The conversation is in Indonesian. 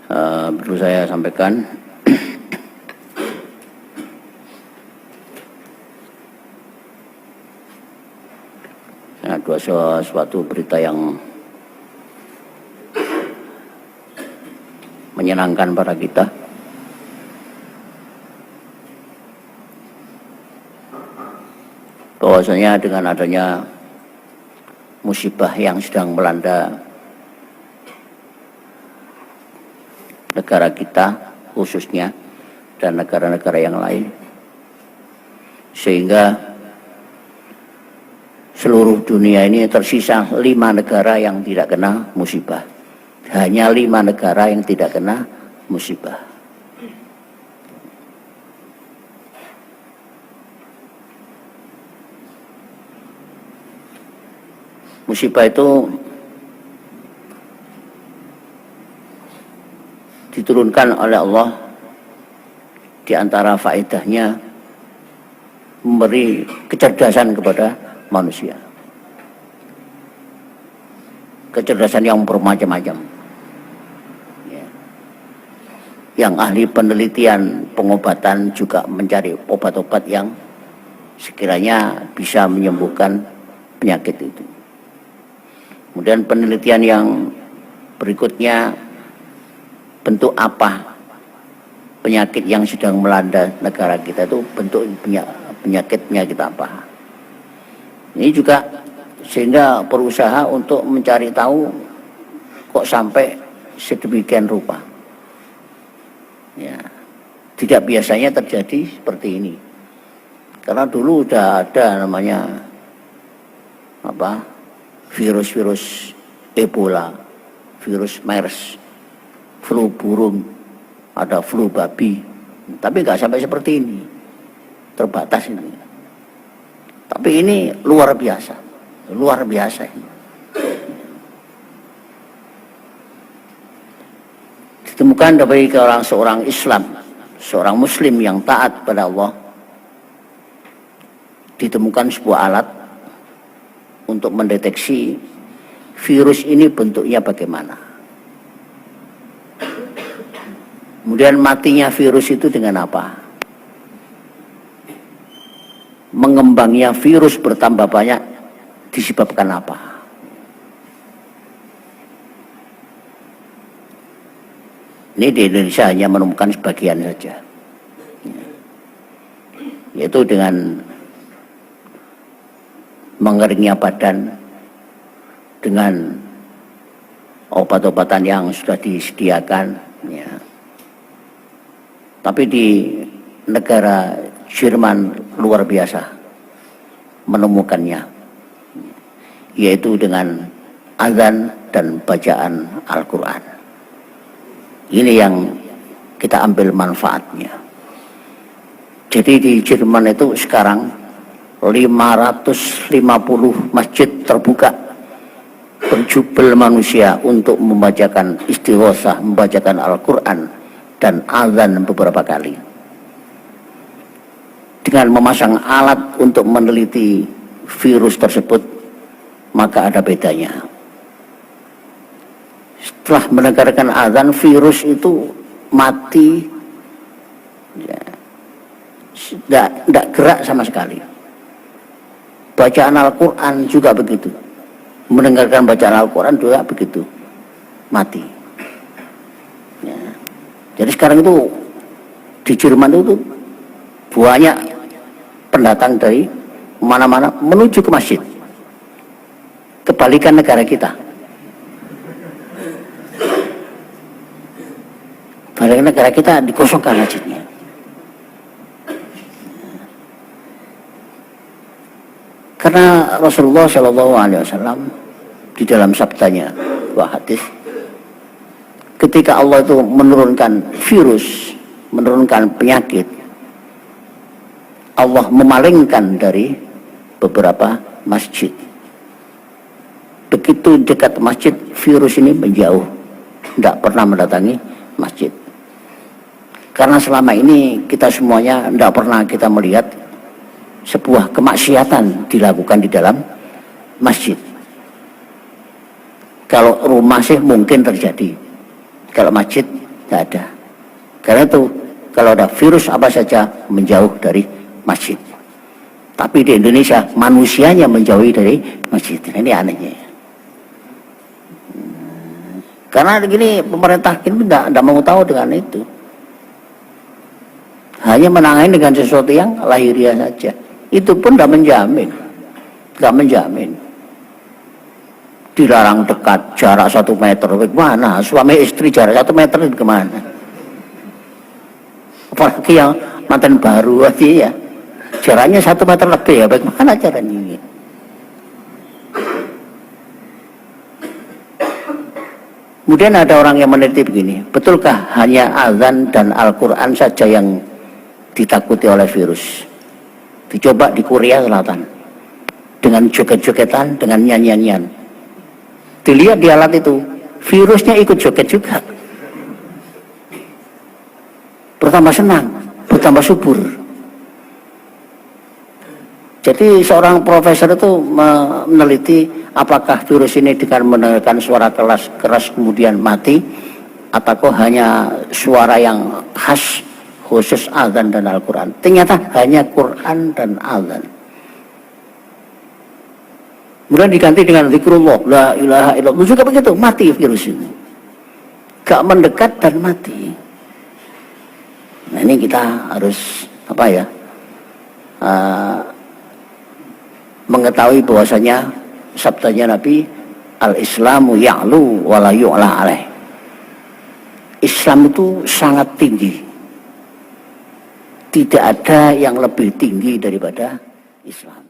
perlu saya sampaikan ada suatu berita yang menyenangkan pada kita. Bahwasanya dengan adanya musibah yang sedang melanda negara kita khususnya dan negara-negara yang lain, sehingga seluruh dunia ini tersisa 5 negara yang tidak kena musibah. Hanya 5 negara yang tidak kena musibah. Musibah itu diturunkan oleh Allah, di antara faedahnya memberi kecerdasan kepada manusia. Kecerdasan yang bermacam-macam. Yang ahli penelitian pengobatan juga mencari obat-obat yang sekiranya bisa menyembuhkan penyakit itu. Kemudian penelitian yang berikutnya, bentuk apa penyakit yang sedang melanda negara kita itu, bentuk penyakit apa. Ini juga sehingga berusaha untuk mencari tahu kok sampai sedemikian rupa. Ya, tidak biasanya terjadi seperti ini. Karena dulu udah ada namanya virus-virus Ebola, virus MERS, flu burung, ada flu babi, tapi nggak sampai seperti ini, terbatas ini. Tapi ini luar biasa ini. Ditemukan dari seorang Islam, seorang Muslim yang taat pada Allah, ditemukan sebuah alat untuk mendeteksi virus ini bentuknya bagaimana. Kemudian matinya virus itu dengan apa? Mengembangnya virus bertambah banyak disebabkan apa? Ini di Indonesia hanya menemukan sebagian saja, yaitu dengan mengeringnya badan dengan obat-obatan yang sudah disediakan, ya. Tapi di negara Jerman luar biasa menemukannya, yaitu dengan azan dan bacaan Al-Quran. Ini yang kita ambil manfaatnya. Jadi di Jerman itu sekarang 550 masjid terbuka berjubel manusia untuk membacakan istighosah, membacakan Al-Quran dan azan beberapa kali. Dengan memasang alat untuk meneliti virus tersebut, maka ada bedanya. Setelah mendengarkan azan, virus itu mati, ya, tidak gerak sama sekali. Bacaan Al-Quran juga begitu. Mendengarkan bacaan Al-Quran juga begitu. Mati. Ya. Jadi sekarang itu di Jerman itu banyak pendatang dari mana-mana menuju ke masjid. Kebalikan negara kita. Kebalikan negara kita dikosongkan masjidnya. Karena Rasulullah SAW di dalam sabdanya, dua hadis, ketika Allah itu menurunkan virus, menurunkan penyakit, Allah memalingkan dari beberapa masjid. Begitu dekat masjid, virus ini menjauh, tidak pernah mendatangi masjid. Karena selama ini kita semuanya tidak pernah kita melihat sebuah kemaksiatan dilakukan di dalam masjid. Kalau rumah sih mungkin terjadi, kalau masjid Tidak ada. Karena itu kalau ada virus apa saja menjauh dari masjid. Tapi di Indonesia manusianya menjauhi dari masjid. Ini anehnya. Karena begini pemerintah ini tidak mau tahu dengan itu. Hanya menangani dengan sesuatu yang lahiriah saja. Itu pun tidak menjamin. Tidak menjamin. Dilarang dekat jarak 1 meter. Bagaimana? Suami istri jarak 1 meter itu kemana? Apalagi yang mantan baru aja ya. Jaraknya 1 meter lebih ya. Bagaimana caranya ini? Kemudian ada orang yang meneliti begini, betulkah hanya azan dan Al-Quran saja yang ditakuti oleh virus? Dicoba di Korea Selatan dengan joget-jogetan, dengan nyanyian-nyanyian. Dilihat di alat itu, virusnya ikut joget juga. Bertambah senang, bertambah subur. Jadi seorang profesor itu meneliti apakah virus ini dengan mendengarkan suara keras kemudian mati, ataukah hanya suara yang khas khusus azan dan Al-Quran. Ternyata hanya Quran dan azan. Kemudian diganti dengan zikrullah, la ilaha illallah, juga begitu, mati virus ini. Gak mendekat dan mati. Nah ini kita harus apa ya, mengetahui bahwasanya sabdanya Nabi, al-Islamu ya'lu wa la yu'la alaih. Islam itu sangat tinggi. Tidak ada yang lebih tinggi daripada Islam.